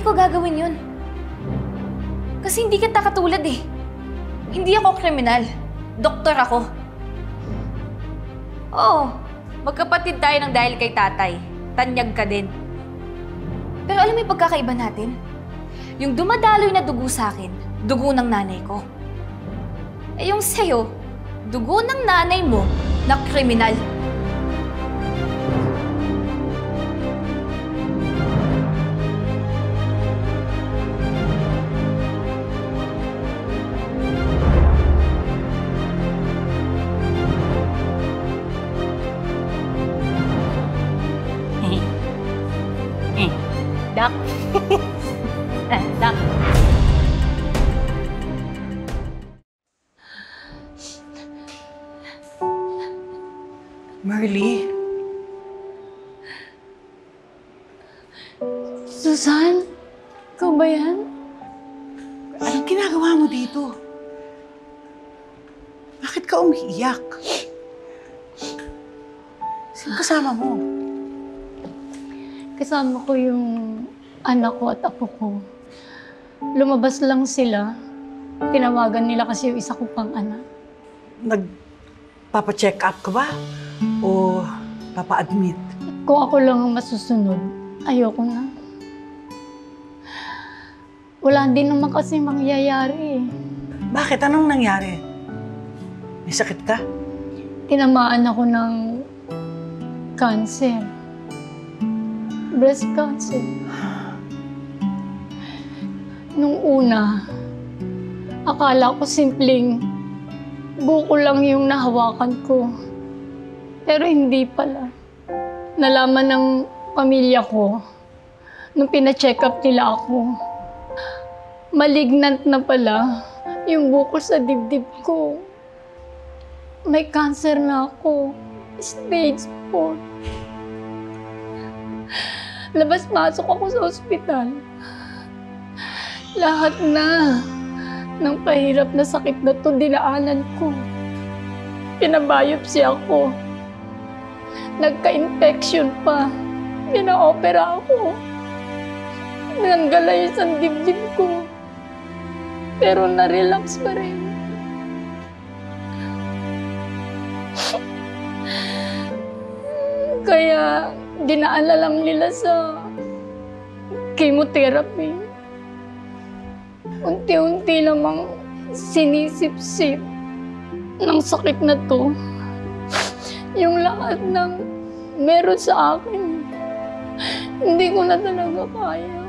ko gagawin yun. Kasi hindi kita katulad eh. Hindi ako kriminal. Doktor ako. Oo, magkapatid tayo ng dahil kay tatay. Tanyag ka din. Pero alam mo yung pagkakaiba natin? Yung dumadaloy na dugo sa akin, dugo ng nanay ko. Eh yung sa'yo, dugo ng nanay mo na kriminal. Dak. Dak. Marley? Susan? Ikaw ba yan? Anong ginagawa mo dito? Bakit ka umiiyak? Sino kasama mo? Kasama ko yung anak ko at apo ko. Lumabas lang sila. Tinawagan nila kasi yung isa ko pang anak. Nagpapa-check up ka ba? O papa-admit? Kung ako lang ang masusunod, ayoko na. Wala din naman kasi mangyayari eh. Bakit? Anong nangyari? May sakit ka? Tinamaan ako ng cancer. Breast cancer. Nung una, akala ko simpleng buko lang yung nahawakan ko. Pero hindi pala. Nalaman ng pamilya ko nung pina-check up nila ako. Malignant na pala yung buko sa dibdib ko. May cancer na ako. Stage 4. Labas-pasok ako sa ospital. Lahat na ng pahirap na sakit na to dinaanan ko. Pinabiopsy ako. Nagka-infection pa. Pina-opera ako. Nanggala yung isang dibdib ko. Pero na-relapse pa rin. Kaya dinaan na lang nila sa chemotherapy. Unti-unti namang sinisip-sip ng sakit na to. Yung lahat ng meron sa akin, hindi ko na talaga kaya.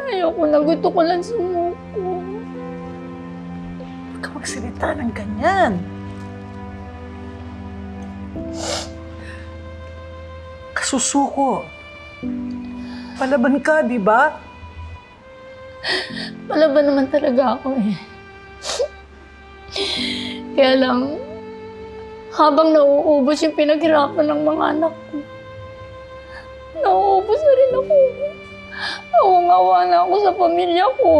Ayoko na, gusto ko lang sumuko. Huwag ka magsalita ng ganyan. Kasusuko. Palaban ka, di ba? Palaban naman talaga ako eh. Kaya lang, habang nauubos yung pinaghirapan ng mga anak ko, nauubos na rin ako. Awang-awa na ako sa pamilya ko.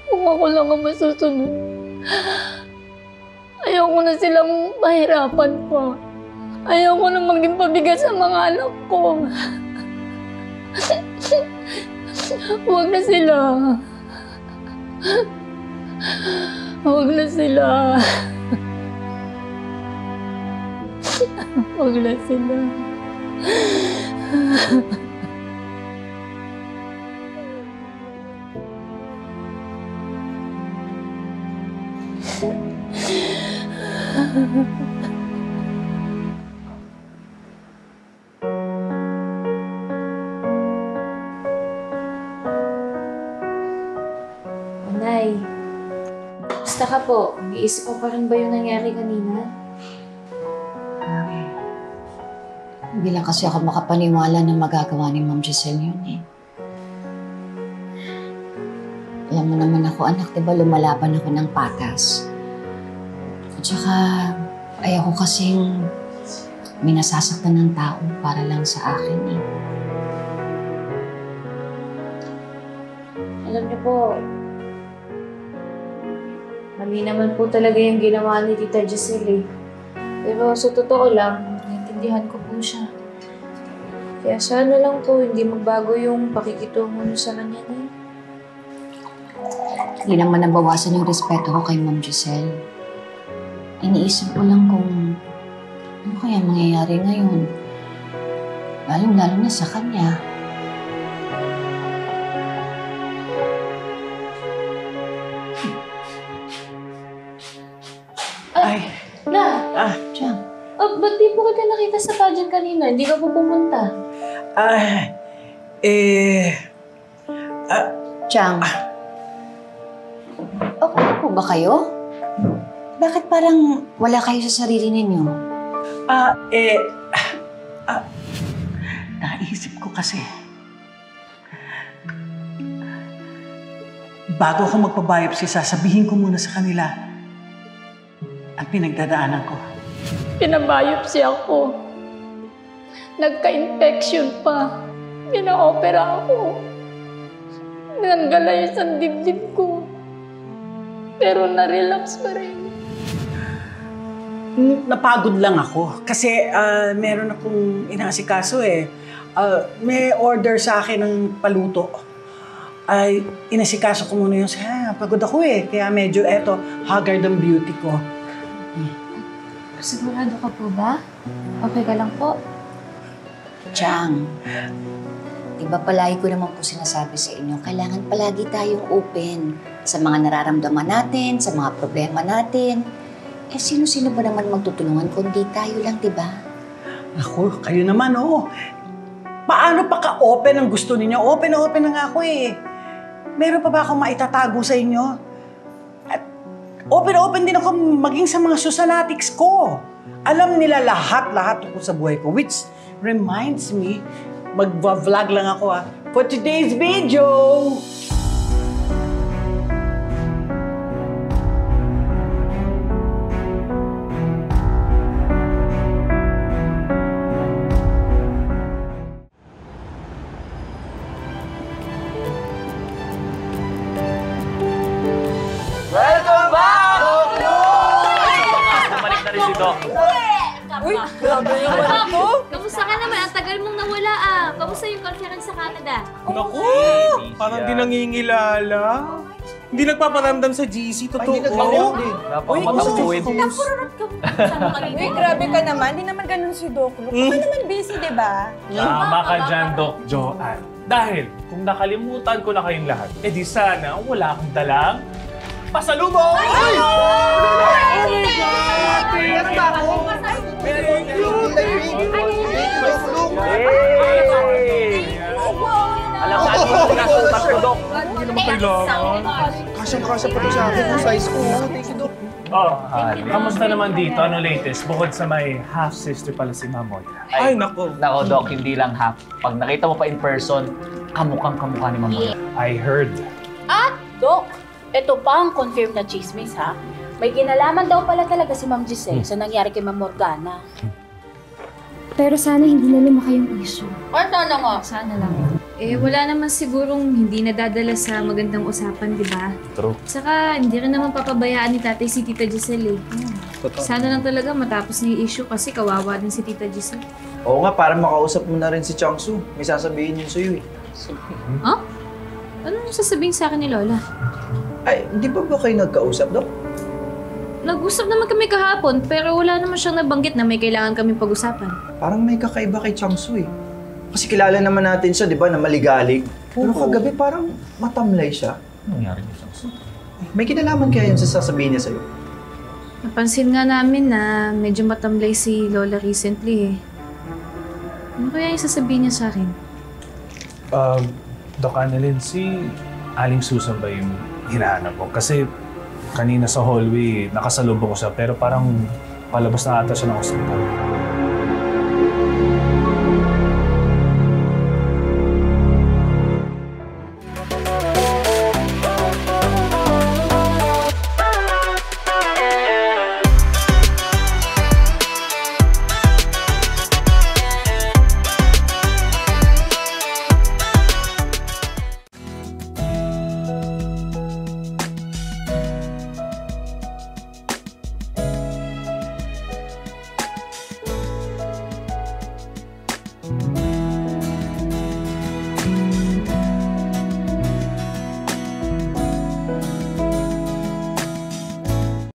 Kung ako lang ang masusunod, ayoko na silang mahirapan pa. Ayoko na maging pabigat sa mga anak ko. Huwag na sila. Huwag na sila. Huwag na sila. Nay, basta ka po. Iisip mo pa rin ba yung nangyari kanina? Hindi lang kasi ako makapaniwala na magagawa ni Ma'am Giselle yun eh. Alam mo naman ako, anak, diba lumalaban ako ng patas. At saka, ayoko kasing may nasasaktan ng tao para lang sa akin eh. Alam niyo po, mali naman po talaga yung ginawa ni Tita Giselle eh. Pero sa totoo lang, naintindihan ko po siya. Kaya sana lang po hindi magbago yung pakikitungo niyo sa kanya na yun. Hindi naman nabawasan yung respeto ko kay Ma'am Giselle. Iniisip ko lang kung ano kaya mangyayari ngayon. Lalong-lalo na sa kanya. Ay, Na, Chang, ba't di po kita nakita sa pageant kanina? Hindi ka po pumunta. Chang. Okay na po ba kayo? Bakit parang wala kayo sa sarili ninyo? naisip ko kasi. Bago ako magpa-biopsy, sasabihin ko muna sa kanila ang pinagdadaanan ko. Pinabiopsy ako. Nagka-infection pa. Pina-opera ako. Nanggalay yung isang dibdib ko. Pero na-relapse pa rin. Napagod lang ako kasi meron akong inaasikaso eh. May order sa akin ng paluto. Ay, inasikaso ko muna yung pagod ako eh. Kaya medyo haggard ang beauty ko. Sigurado ka po ba? Okay ka lang po? Chang, di ba palagi ko naman po sinasabi sa inyo, kailangan palagi tayong open sa mga nararamdaman natin, sa mga problema natin. Eh, sino-sino ba naman magtutulungan kundi tayo lang, di ba? Ako, kayo naman oo. Paano pa ka-open ang gusto ninyo? Open na open na nga ako eh. Meron pa ba akong maitatago sa inyo? At open din ako maging sa mga susanatics ko. Alam nila lahat tungkol sa buhay ko. Which reminds me, mag-vlog lang ako for today's video. Welcome back! Bumalik na rin si Doc. Uy, grabe yung anak ko. Kamusta ka naman? Ang tagal mong nawala Kamusta yung conference sa Canada? Naku! Parang di nangingilala. Hindi nagpaparamdam sa GC, totoo. Napakamatampuin. Uy, grabe ka naman. Di naman ganun si Doc Luke. Baka naman busy, di ba? Tama ka dyan, Doc Joanne. Dahil kung nakalimutan ko na kayong lahat, di sana wala akong dalang pasalubong! Ay! Alam mo, ano mo nasukat ko, Doc? Hindi naman kailangan. Kasyang-kasya pa to sa akin yung size ko. Thank you, Doc. Kamusta naman dito? Ano latest? Bukod sa may half-sister pala si Mamoy. Ay, naku. Nako, Doc, hindi lang half. Pag nakita mo pa in person, kamukhang-kamukha ni Mamoy. I heard. Dok, ito pa ang confirmed na chismis, ha? May kinalaman daw pala talaga si Ma'am Giselle sa nangyari kay Ma'am Morgana. Pero sana hindi na lumaki yung issue. Ay, sana nga. Sana lang. Wala naman sigurong hindi nadadala sa magandang usapan, di ba? True. Saka, hindi rin naman papabayaan ni tatay si Tita Giselle eh. Sana lang talaga matapos na yung issue kasi kawawa din si Tita Giselle. Oo nga, para makausap mo na rin si Changsu. May sasabihin yun sa'yo eh. Huh? Anong sasabihin sa akin ni Lola? Ay, di ba kayo nagkausap, Dok? Nag-usap naman kami kahapon pero wala naman siyang nabanggit na may kailangan kami pag-usapan. Parang may kakaiba kay Changsu eh. Kasi kilala naman natin siya, di ba, na maligalig. Pero kagabi parang matamlay siya. Anong nangyari ni Changsu? May kinalaman kaya yun sa sasabihin niya sa'yo? Napansin nga namin na medyo matamlay si Lola recently eh. Ano kaya yung sasabihin niya sa akin? Doc Annalyn, si Aling Susan ba yung hinahanap ko? Kasi kanina sa hallway, nakasalubong ko siya pero parang palabas na ata siya ng ospital.